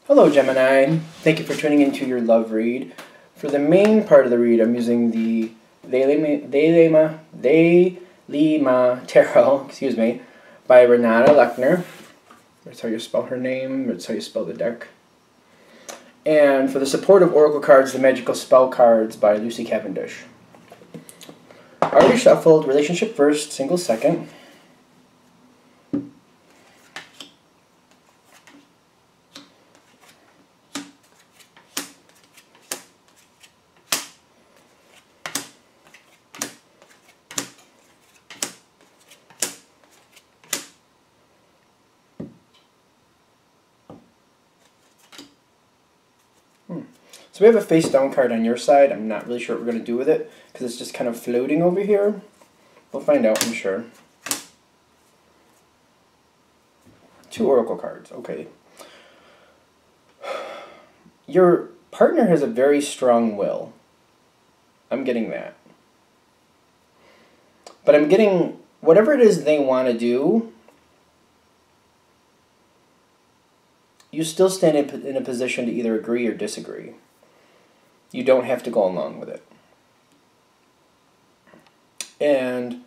Hello Gemini, thank you for tuning into your love read. For the main part of the read, I'm using the Delema Tarot, by Renata Lechner. That's how you spell her name, that's how you spell the deck. And for the supportive oracle cards, the magical spell cards by Lucy Cavendish. Already shuffled, relationship first, single second. So we have a face down card on your side. I'm not really sure what we're going to do with it because it's just kind of floating over here. We'll find out, I'm sure. 2 oracle cards, okay. Your partner has a very strong will. I'm getting that. But I'm getting whatever it is they want to do, you still stand in a position to either agree or disagree. You don't have to go along with it. And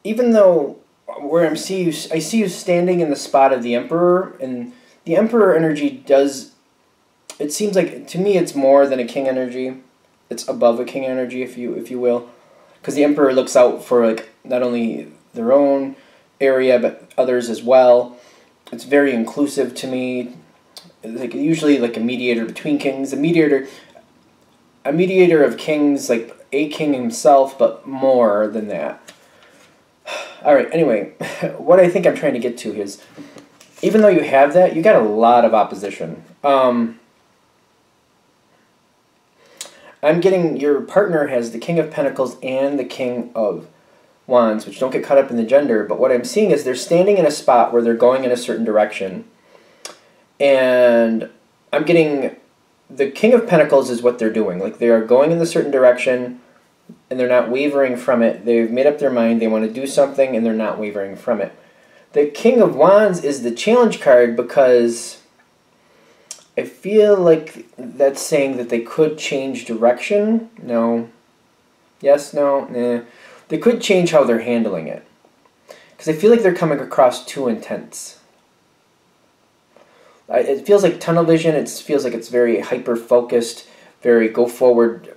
even though I see you standing in the spot of the Emperor, and the Emperor energy does, it seems like, to me it's more than a King energy. It's above a King energy, if you will. Because the Emperor looks out for like not only their own area, but others as well. It's very inclusive to me. Like usually like a mediator between kings, a mediator of kings, like a king himself, but more than that. Alright, anyway, what I think I'm trying to get to is, even though you have that, you got a lot of opposition. I'm getting your partner has the King of Pentacles and the King of Wands, which don't get caught up in the gender, but what I'm seeing is they're standing in a spot where they're going in a certain direction. And I'm getting the King of Pentacles is what they're doing. Like they are going in a certain direction and they're not wavering from it. They've made up their mind. They want to do something and they're not wavering from it. The King of Wands is the challenge card because I feel like that's saying that they could change direction. No. Yes, no, nah. They could change how they're handling it. Because I feel like they're coming across too intense. It feels like tunnel vision. It feels like it's very hyper-focused, very go forward,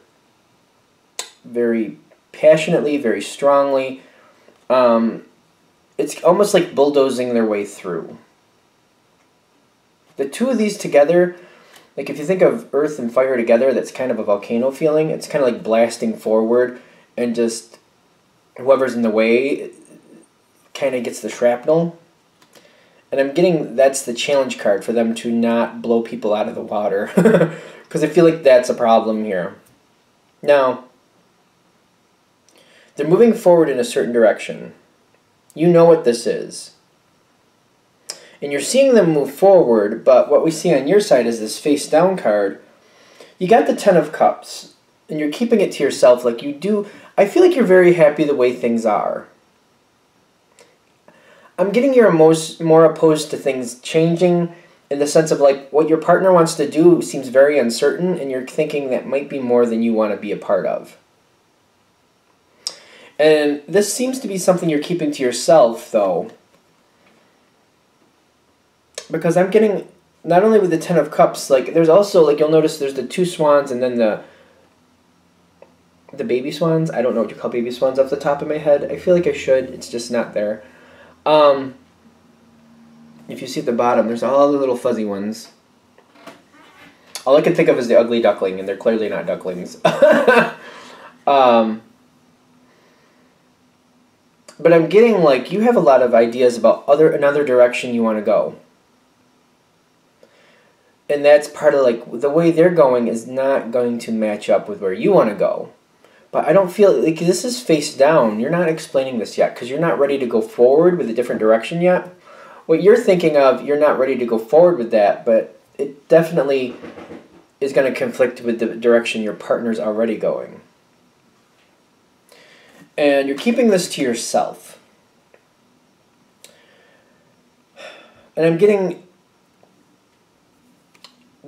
very passionately, very strongly. It's almost like bulldozing their way through. The two of these together, like if you think of earth and fire together, that's kind of a volcano feeling. It's kind of like blasting forward and just whoever's in the way kind of gets the shrapnel. And I'm getting that's the challenge card for them to not blow people out of the water. Because I feel like that's a problem here. Now, they're moving forward in a certain direction. You know what this is. And you're seeing them move forward, but what we see on your side is this face down card. You got the 10 of Cups, and you're keeping it to yourself like you do. I feel like you're very happy the way things are. I'm getting you're more opposed to things changing in the sense of like what your partner wants to do seems very uncertain and you're thinking that might be more than you want to be a part of. And this seems to be something you're keeping to yourself though. Because I'm getting, not only with the 10 of Cups, like there's also, like you'll notice there's the 2 swans and then the baby swans. I don't know what you call baby swans off the top of my head. I feel like I should, it's just not there. If you see at the bottom, there's all the little fuzzy ones. All I can think of is the ugly duckling, and they're clearly not ducklings. But I'm getting like you have a lot of ideas about another direction you want to go. And that's part of like the way they're going is not going to match up with where you want to go. But I don't feel like this is face down. You're not explaining this yet because you're not ready to go forward with a different direction yet. What you're thinking of, you're not ready to go forward with that, but it definitely is going to conflict with the direction your partner's already going. And you're keeping this to yourself. And I'm getting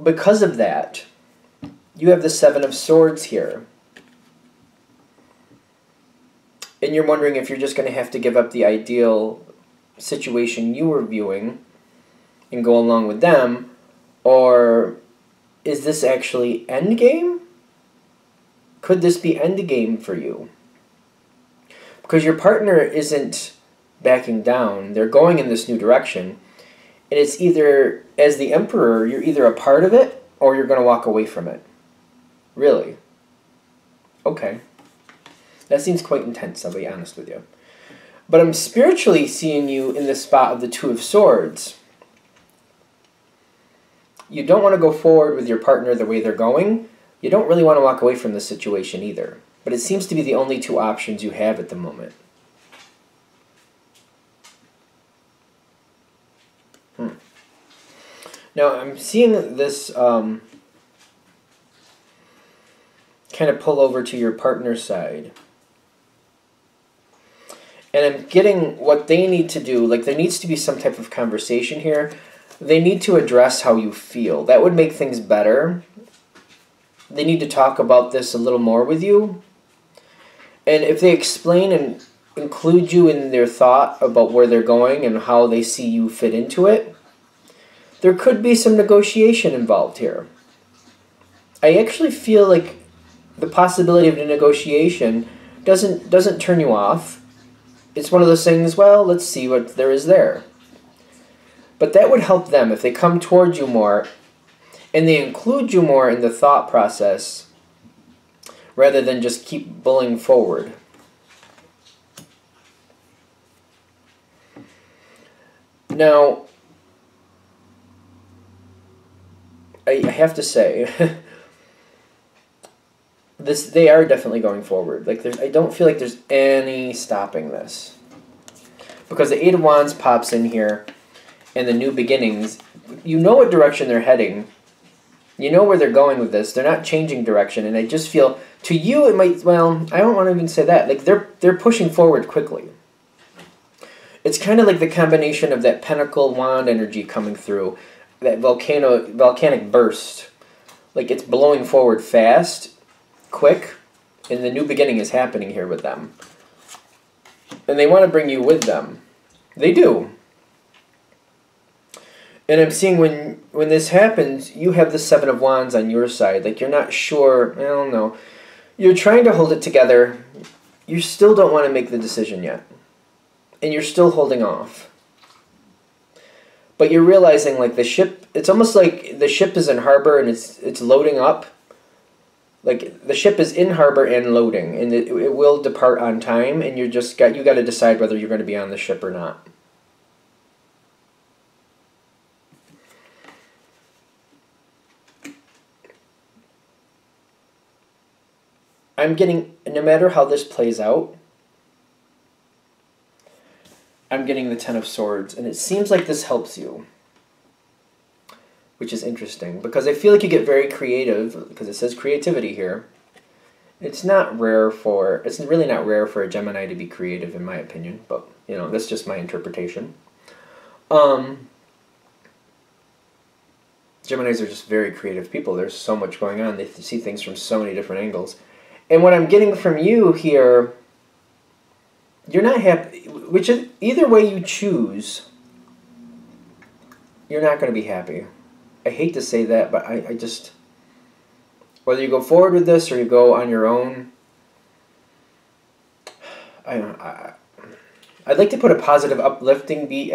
because of that, you have the Seven of Swords here. And you're wondering if you're just going to have to give up the ideal situation you were viewing and go along with them, or is this actually endgame? Could this be endgame for you? Because your partner isn't backing down. They're going in this new direction. And it's either, as the Emperor, you're either a part of it or you're going to walk away from it. Really? Okay. That seems quite intense, I'll be honest with you. But I'm spiritually seeing you in the spot of the Two of Swords. You don't want to go forward with your partner the way they're going. You don't really want to walk away from the situation either. But it seems to be the only two options you have at the moment. Now, I'm seeing this kind of pull over to your partner's side. And I'm getting what they need to do. Like, there needs to be some type of conversation here. They need to address how you feel. That would make things better. They need to talk about this a little more with you. And if they explain and include you in their thought about where they're going and how they see you fit into it, there could be some negotiation involved here. I actually feel like the possibility of a negotiation doesn't turn you off. It's one of those things, well, let's see what there is there. But that would help them if they come towards you more and they include you more in the thought process rather than just keep bullying forward. Now, I have to say, they are definitely going forward. Like, I don't feel like there's any stopping this. Because the Eight of Wands pops in here, and the new beginnings, you know what direction they're heading. You know where they're going with this. They're not changing direction, and I just feel, to you it might, well, I don't want to even say that. Like, they're pushing forward quickly. It's kind of like the combination of that Pentacle Wand energy coming through, that volcanic burst. Like, it's blowing forward fast, quick, and the new beginning is happening here with them. And they want to bring you with them. They do. And I'm seeing when this happens, you have the Seven of Wands on your side. Like, you're not sure, I don't know. You're trying to hold it together. You still don't want to make the decision yet. And you're still holding off. But you're realizing, like, the ship, it's almost like the ship is in harbor and it's loading up. Like, the ship is in harbor and loading, and it will depart on time, and you got to decide whether you're going to be on the ship or not. I'm getting, no matter how this plays out, I'm getting the Ten of Swords, and it seems like this helps you, which is interesting, because I feel like you get very creative, because it says creativity here. It's really not rare for a Gemini to be creative, in my opinion, but, you know, that's just my interpretation. Geminis are just very creative people. There's so much going on. They see things from so many different angles. And what I'm getting from you here, you're not happy, which is, either way you choose, you're not going to be happy. I hate to say that, but I just, whether you go forward with this or you go on your own, I'd like to put a positive, uplifting beat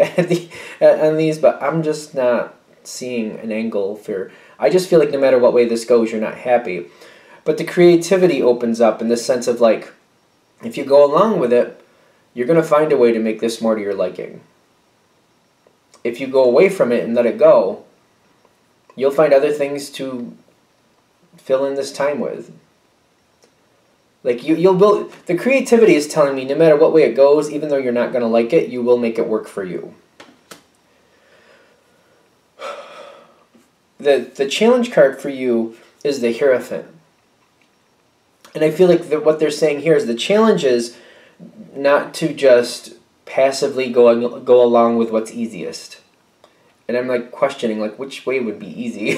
on these, but I'm just not seeing an angle for, I just feel like no matter what way this goes, you're not happy. But the creativity opens up in the sense of, like, if you go along with it, you're going to find a way to make this more to your liking. If you go away from it and let it go, you'll find other things to fill in this time with. Like, you'll build, the creativity is telling me no matter what way it goes, even though you're not going to like it, you will make it work for you. The challenge card for you is the Hierophant. And I feel like what they're saying here is the challenge is not to just passively go along with what's easiest. And I'm like questioning like which way would be easy.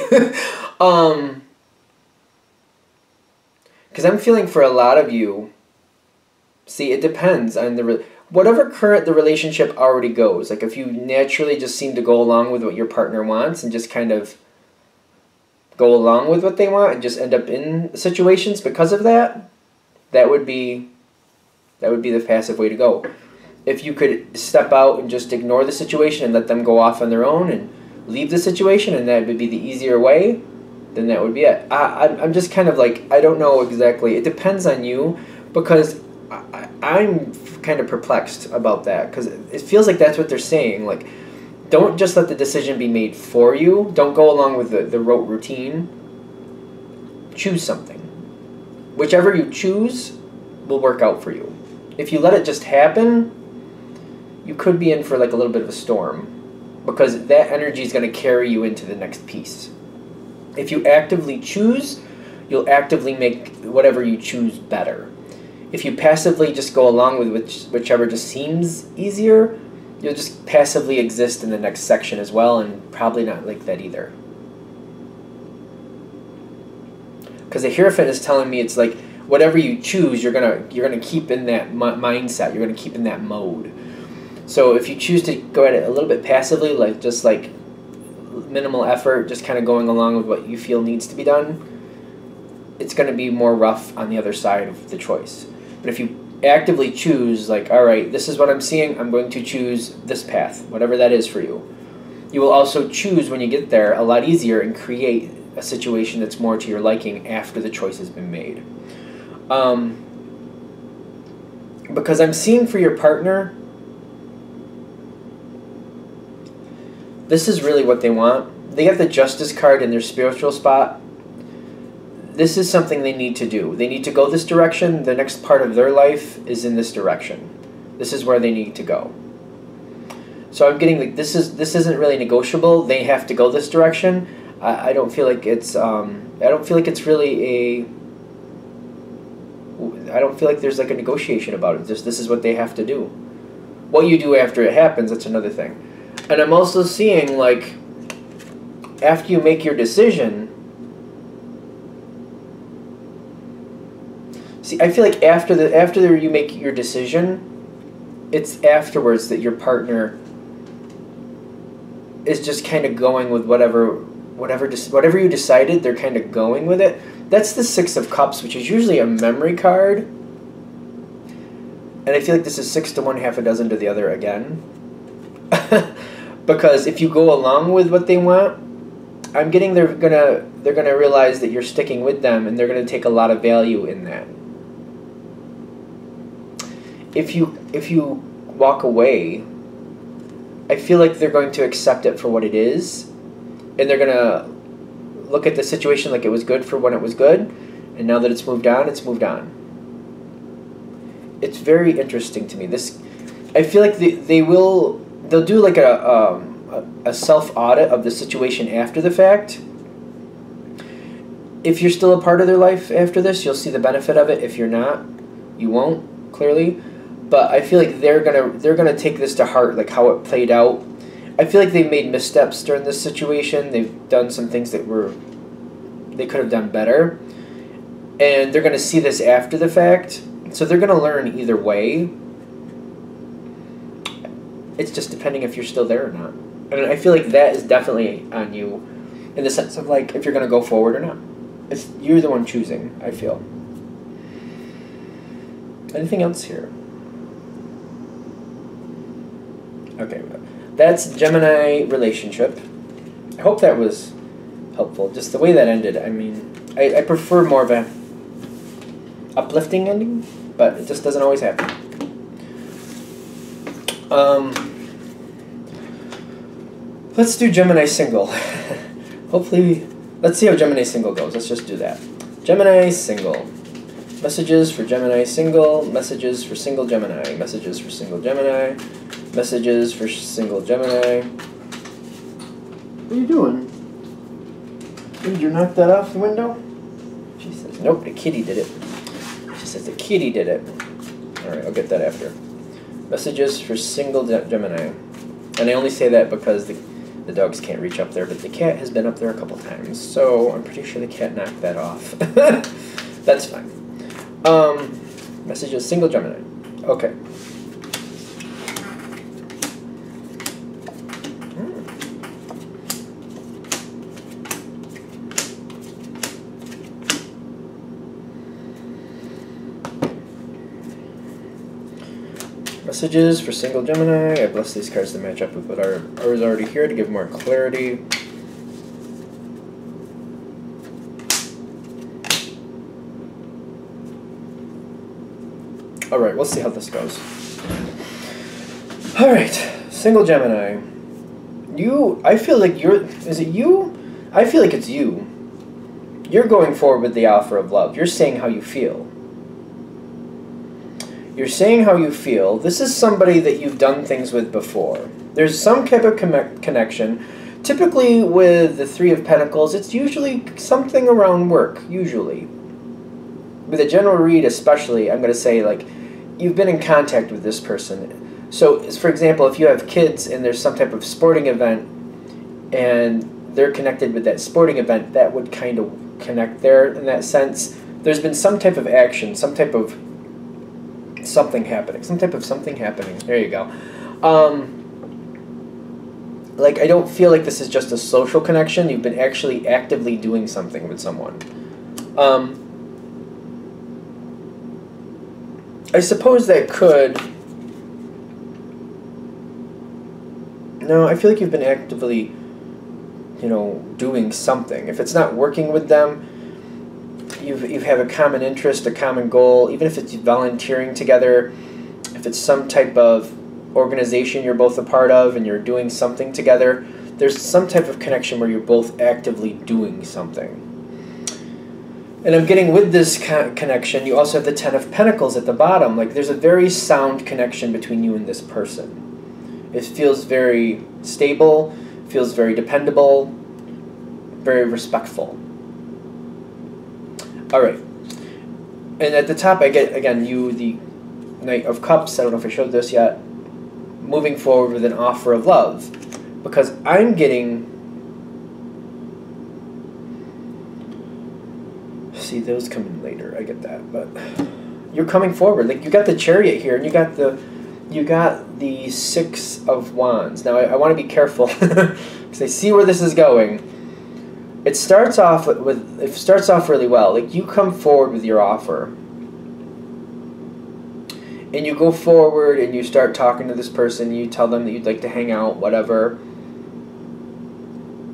Because I'm feeling for a lot of you, see, it depends on whatever current the relationship already goes. Like if you naturally just seem to go along with what your partner wants and just kind of go along with what they want and just end up in situations because of that, that would be the passive way to go. If you could step out and just ignore the situation and let them go off on their own and leave the situation, and that would be the easier way, then that would be it. I'm just kind of like, I don't know exactly. It depends on you, because I'm kind of perplexed about that, because it feels like that's what they're saying. Like, don't just let the decision be made for you. Don't go along with the rote routine. Choose something. Whichever you choose will work out for you. If you let it just happen, you could be in for like a little bit of a storm, because that energy is going to carry you into the next piece. If you actively choose, you'll actively make whatever you choose better. If you passively just go along with whichever just seems easier, you'll just passively exist in the next section as well, and probably not like that either. Because the Hierophant is telling me it's like whatever you choose, you're gonna keep in that mindset. You're gonna keep in that mode. So if you choose to go at it a little bit passively, like just like minimal effort, just kind of going along with what you feel needs to be done, it's going to be more rough on the other side of the choice. But if you actively choose, like, all right, this is what I'm seeing, I'm going to choose this path, whatever that is for you. You will also choose, when you get there, a lot easier and create a situation that's more to your liking after the choice has been made. Because I'm seeing for your partner, this is really what they want. They got the Justice card in their spiritual spot. This is something they need to do. They need to go this direction. The next part of their life is in this direction. This is where they need to go. So I'm getting like this isn't really negotiable. They have to go this direction. I don't feel like it's really a. I don't feel like there's like a negotiation about it. Just this is what they have to do. What you do after it happens, that's another thing. And I'm also seeing, like, after you make your decision, see, I feel like after you make your decision, it's afterwards that your partner is just kind of going with whatever you decided. They're kind of going with it. That's the Six of Cups, which is usually a memory card. And I feel like this is 6 to 1, half a dozen to the other again. Because if you go along with what they want, I'm getting they're gonna realize that you're sticking with them, and they're gonna take a lot of value in that. If you walk away, I feel like they're going to accept it for what it is, and they're gonna look at the situation like it was good for when it was good, and now that it's moved on, it's moved on. It's very interesting to me. I feel like they'll do like a self-audit of the situation after the fact. If you're still a part of their life after this, you'll see the benefit of it. If you're not, you won't, clearly. But I feel like they're gonna take this to heart, like how it played out. I feel like they've made missteps during this situation. They've done some things that they could have done better. And they're gonna see this after the fact. So they're gonna learn either way. It's just depending if you're still there or not. I mean, I feel like that is definitely on you, in the sense of like if you're gonna go forward or not. You're the one choosing, I feel. Anything else here? Okay, that's Gemini relationship. I hope that was helpful. Just the way that ended. I mean, I prefer more of a uplifting ending, but it just doesn't always happen. Let's do Gemini single. Hopefully, let's see how Gemini single goes. Let's just do that. Gemini single. Messages for Gemini single. Messages for single Gemini. Messages for single Gemini. Messages for single Gemini. What are you doing? Did you knock that off the window? She says, nope, the kitty did it. She says the kitty did it. Alright, I'll get that after. Messages for single Gemini. And I only say that because the The dogs can't reach up there, but the cat has been up there a couple times, so I'm pretty sure the cat knocked that off. That's fine. Messages, single Gemini. Okay. Messages for single Gemini. I bless these cards to match up with what is already here to give more clarity. Alright, we'll see how this goes. Alright, single Gemini. I feel like is it you? I feel like it's you. You're going forward with the offer of love. You're saying how you feel. You're saying how you feel. This is somebody that you've done things with before. There's some type of connection. Typically with the Three of Pentacles, it's usually something around work, usually. With a general read especially, I'm going to say, like, you've been in contact with this person. So, for example, if you have kids and there's some type of sporting event and they're connected with that sporting event, that would kind of connect there in that sense. There's been some type of action, some type of something happening. There you go. Like, I don't feel like this is just a social connection. You've been actually actively doing something with someone. I suppose that could... No, I feel like you've been actively, doing something. If it's not working with them, you have a common interest, a common goal, even if it's volunteering together, if it's some type of organization you're both a part of and you're doing something together, there's some type of connection where you're both actively doing something. And I'm getting with this connection, you also have the Ten of Pentacles at the bottom. Like, there's a very sound connection between you and this person. It feels very stable, feels very dependable, very respectful. Alright. And at the top I get, again, you, the Knight of Cups. I don't know if I showed this yet. Moving forward with an offer of love. Because I'm getting... See, those come in later. I get that. But you're coming forward. Like, you got the Chariot here, and you got the Six of Wands. Now, I want to be careful, because I see where this is going. It starts off really well. Like, you come forward with your offer, and you go forward and you start talking to this person. You tell them that you'd like to hang out, whatever.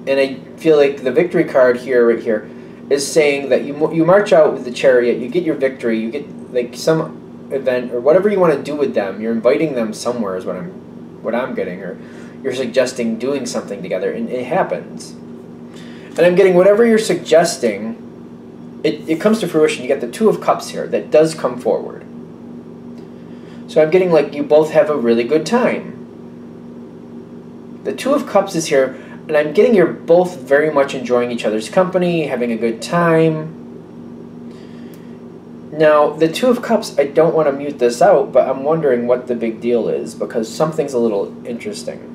And I feel like the victory card here, right here, is saying that you march out with the Chariot. You get your victory. You get, like, some event or whatever you want to do with them. You're inviting them somewhere is what I'm getting, or you're suggesting doing something together, and it happens. And I'm getting whatever you're suggesting, it comes to fruition. You get the Two of Cups here. That does come forward. So I'm getting, like, you both have a really good time. The Two of Cups is here, and I'm getting you're both very much enjoying each other's company, having a good time. Now, the Two of Cups, I don't want to mute this out, but I'm wondering what the big deal is, because something's a little interesting.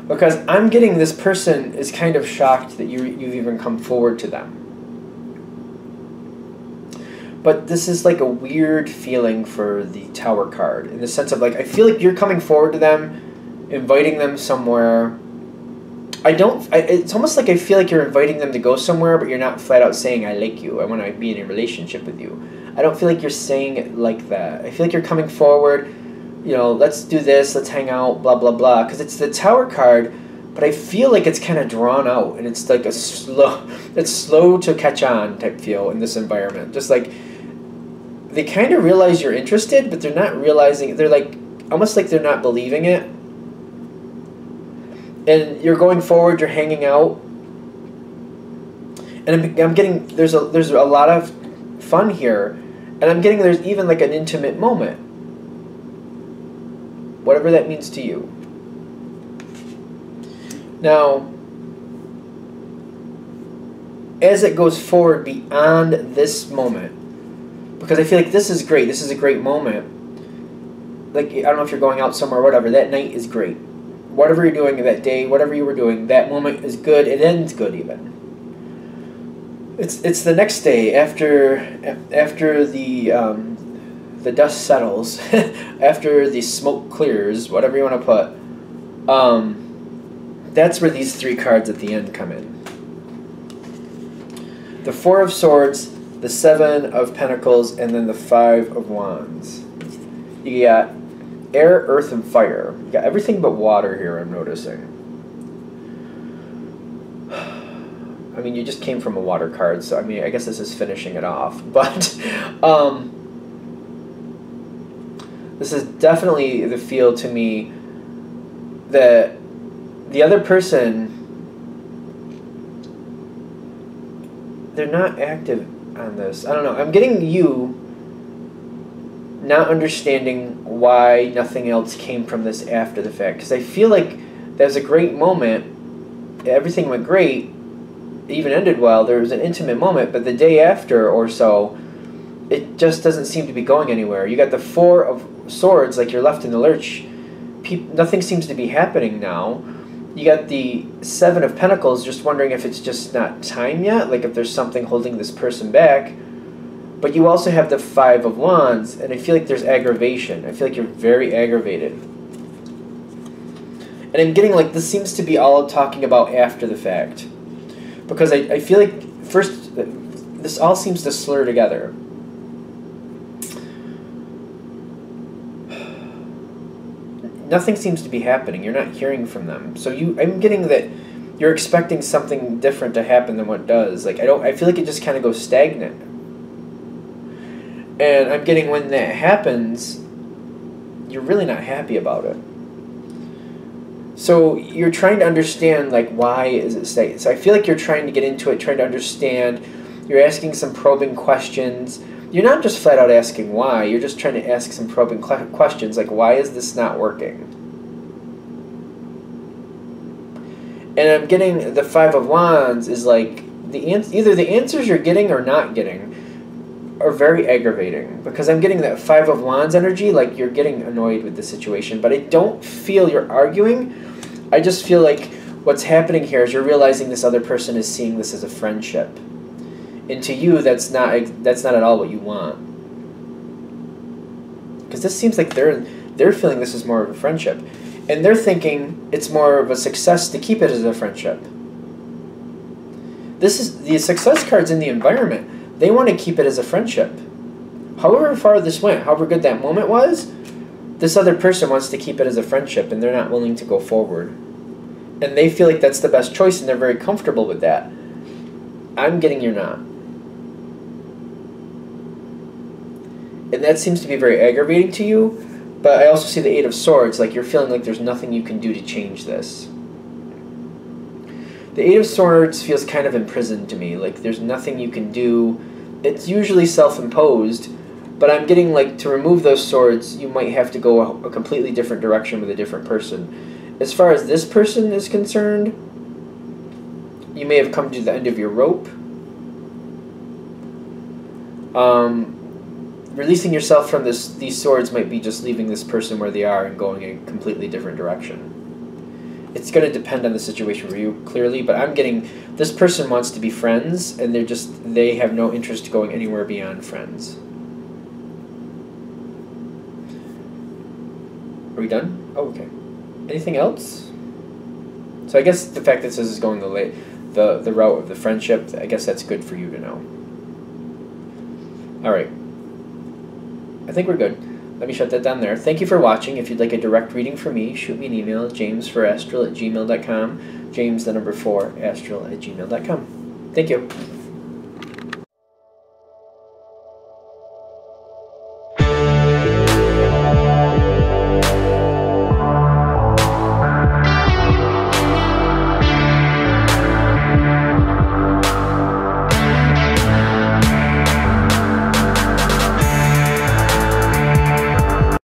Because I'm getting this person is kind of shocked that you've even come forward to them. But this is like a weird feeling for the Tower card, in the sense of, like, I feel like you're coming forward to them, inviting them somewhere. It's almost like I feel like you're inviting them to go somewhere, but you're not flat out saying, I like you, I want to be in a relationship with you. I don't feel like you're saying it like that. I feel like you're coming forward, let's do this, let's hang out, blah, blah, blah. Because it's the Tower card, but I feel like it's kind of drawn out, and it's like it's slow to catch on type feel in this environment. Just like, they kind of realize you're interested, but they're not realizing, they're like, almost like they're not believing it. And you're going forward, you're hanging out. And I'm getting, there's a lot of fun here. And I'm getting there's even like an intimate moment. Whatever that means to you. Now, as it goes forward beyond this moment, because I feel like this is great, this is a great moment. Like, I don't know if you're going out somewhere or whatever, that night is great. whatever you're doing that day, whatever you were doing, that moment is good. It ends good even. It's the next day after the dust settles, after the smoke clears, whatever you want to put. That's where these three cards at the end come in. The Four of Swords, the Seven of Pentacles, and then the Five of Wands. You got air, earth, and fire. You got everything but water here, I'm noticing. I mean, you just came from a water card, so I mean, I guess this is finishing it off. But this is definitely the feel to me that the other person, they're not active on this. I don't know. I'm getting you not understanding why nothing else came from this after the fact. Because I feel like that was a great moment. Everything went great. It even ended well. There was an intimate moment. But the day after or so, it just doesn't seem to be going anywhere. You got the Four of Swords, like you're left in the lurch. Nothing seems to be happening now. You got the Seven of Pentacles, just wondering if it's just not time yet, like if there's something holding this person back. But you also have the Five of Wands, and I feel like there's aggravation. I feel like you're very aggravated. And I'm getting like this seems to be all talking about after the fact. Because I feel like first, this all seems to slur together. Nothing seems to be happening. You're not hearing from them. So I'm getting that you're expecting something different to happen than what does. Like I feel like it just kind of goes stagnant. And I'm getting when that happens, you're really not happy about it. So you're trying to understand like why is it stagnant. So I feel like you're trying to get into it, trying to understand. You're asking some probing questions. You're not just flat out asking why, you're just trying to ask some probing questions, like why is this not working? And I'm getting the Five of Wands is like, either the answers you're getting or not getting are very aggravating. Because I'm getting that Five of Wands energy, like you're getting annoyed with the situation, but I don't feel you're arguing. I just feel like what's happening here is you're realizing this other person is seeing this as a friendship. And to you, that's not at all what you want. Because this seems like they're feeling this is more of a friendship. And they're thinking it's more of a success to keep it as a friendship. This is the success cards in the environment. They want to keep it as a friendship. However far this went, however good that moment was, this other person wants to keep it as a friendship and they're not willing to go forward. And they feel like that's the best choice and they're very comfortable with that. I'm getting you're not. And that seems to be very aggravating to you, but I also see the Eight of Swords, like you're feeling like there's nothing you can do to change this. The Eight of Swords feels kind of imprisoned to me, like there's nothing you can do. It's usually self-imposed, but I'm getting like to remove those swords, you might have to go a completely different direction with a different person. As far as this person is concerned, you may have come to the end of your rope. Releasing yourself from these swords might be just leaving this person where they are and going in a completely different direction. It's going to depend on the situation for you, clearly, but I'm getting this person wants to be friends, and they have no interest going anywhere beyond friends. Are we done? Oh, okay. Anything else? So I guess the fact that this is going the route of the friendship, I guess that's good for you to know. Alright. I think we're good. Let me shut that down there. Thank you for watching. If you'd like a direct reading from me, shoot me an email, jamesforastral@gmail.com. James, the number 4, astral@gmail.com. Thank you.